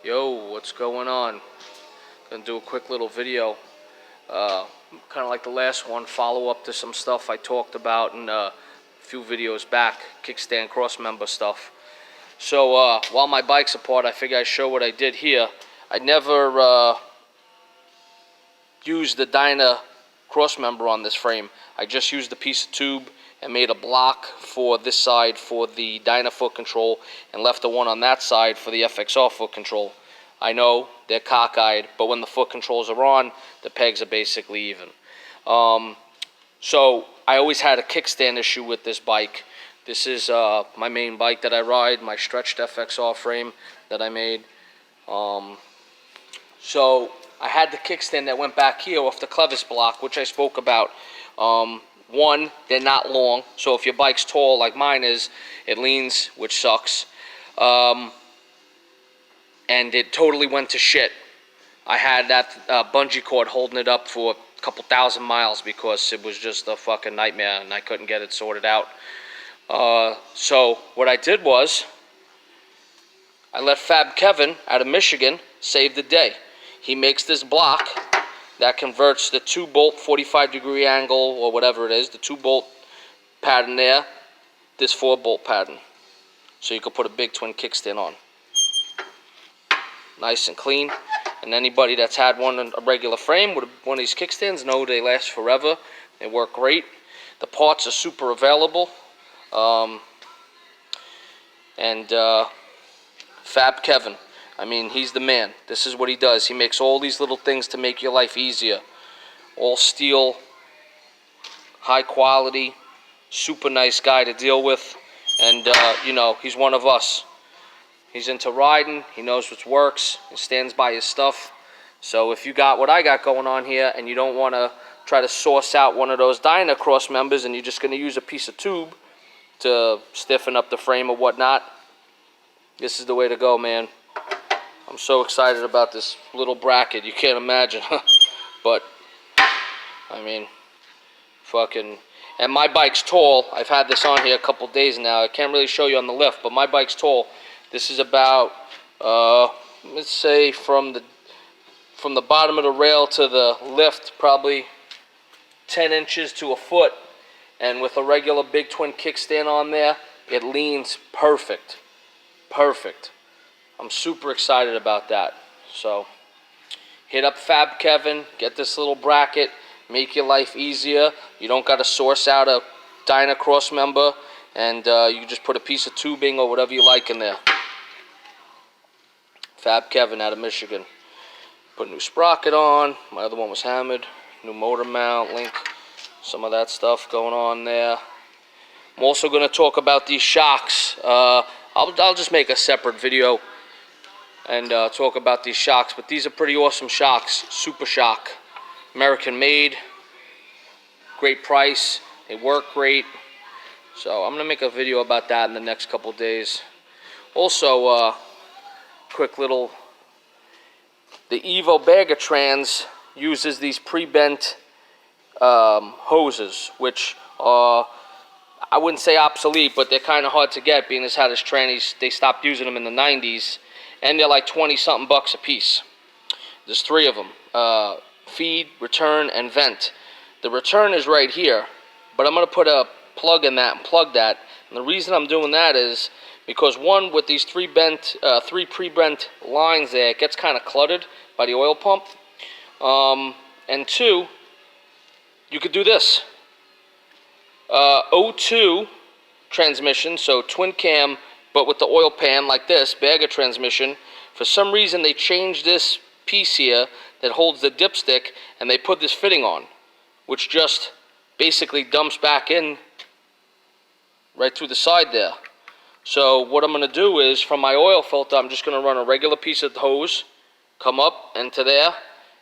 Yo, what's going on? Gonna do a quick little video, kind of like the last one, follow up to some stuff I talked about in a few videos back, kickstand cross member stuff. So while my bike's apart, I figure I'd show what I did here. I never used the Dyna cross member on this frame. I just used a piece of tube and made a block for this side for the Dyna foot control and left the one on that side for the FXR foot control. I know they're cockeyed, but when the foot controls are on, the pegs are basically even. So I always had a kickstand issue with this bike. This is my main bike that I ride, my stretched FXR frame that I made. So I had the kickstand that went back here off the clevis block, which I spoke about. One, they're not long, so if your bike's tall like mine is, it leans, which sucks. And it totally went to shit. I had that bungee cord holding it up for a couple thousand miles because it was just a fucking nightmare and I couldn't get it sorted out. So what I did was, I let FAB Kevin out of Michigan save the day. He makes this block that converts the 2-bolt 45-degree angle or whatever it is, the 2-bolt pattern there, this 4-bolt pattern. So you can put a big twin kickstand on. Nice and clean. And anybody that's had one in a regular frame with one of these kickstands know they last forever. They work great. The parts are super available. FAB Kevin, I mean, he's the man. This is what he does. He makes all these little things to make your life easier. All steel, high quality, super nice guy to deal with. And, you know, he's one of us. He's into riding. He knows what works. He stands by his stuff. So if you got what I got going on here and you don't want to try to source out one of those Dyna cross members and you're just going to use a piece of tube to stiffen up the frame or whatnot, this is the way to go, man. I'm so excited about this little bracket. You can't imagine. But, I mean, fucking... And my bike's tall. I've had this on here a couple days now. I can't really show you on the lift, but my bike's tall. This is about, let's say from the bottom of the rail to the lift, probably 10 inches to a foot. And with a regular big twin kickstand on there, it leans perfect. Perfect. I'm super excited about that. So, hit up FAB Kevin, get this little bracket, make your life easier. You don't got to source out a Dyna cross member, and you can just put a piece of tubing or whatever you like in there. FAB Kevin out of Michigan. Put a new sprocket on. My other one was hammered. New motor mount, link, some of that stuff going on there. I'm also going to talk about these shocks. I'll just make a separate video and talk about these shocks. But these are pretty awesome shocks. Super Shock. American made. Great price. They work great. So I'm going to make a video about that in the next couple days. Also, quick little, the Evo Trans uses these pre-bent hoses, which are, I wouldn't say obsolete, but they're kind of hard to get, being as how this trannies, they stopped using them in the 90s, and they're like 20-something bucks a piece. There's 3 of them, feed, return, and vent. The return is right here, but I'm going to put a plug in that and plug that, and the reason I'm doing that is because one, with these 3 pre-bent lines there, it gets kind of cluttered by the oil pump. And 2, you could do this. O2 transmission, so twin cam, but with the oil pan like this, Bagger transmission. For some reason, they changed this piece here that holds the dipstick, and they put this fitting on, which just basically dumps back in right through the side there. So what I'm going to do is, from my oil filter, I'm just going to run a regular piece of hose, come up into there,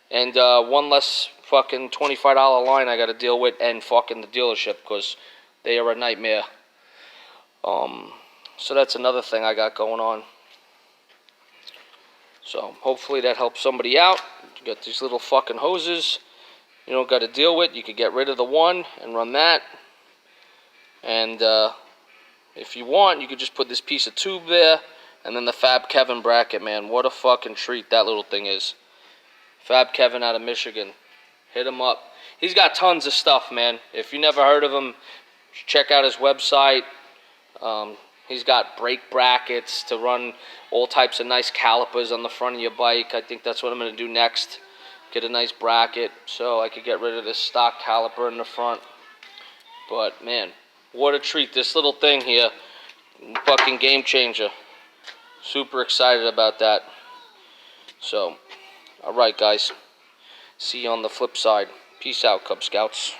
and one less fucking $25 line I got to deal with, and fucking the dealership, because they are a nightmare. So that's another thing I got going on. So hopefully that helps somebody out. You got these little fucking hoses you don't got to deal with. You could get rid of the one and run that. And if you want, you could just put this piece of tube there And then the FAB Kevin bracket, man. What a fucking treat that little thing is. FAB Kevin out of Michigan. Hit him up. He's got tons of stuff, man. If you never heard of him, check out his website. He's got brake brackets to run all types of nice calipers on the front of your bike. I think that's what I'm going to do next. Get a nice bracket so I could get rid of this stock caliper in the front. But, man, what a treat. This little thing here, fucking game changer. Super excited about that. So, alright guys. See you on the flip side. Peace out, Cub Scouts.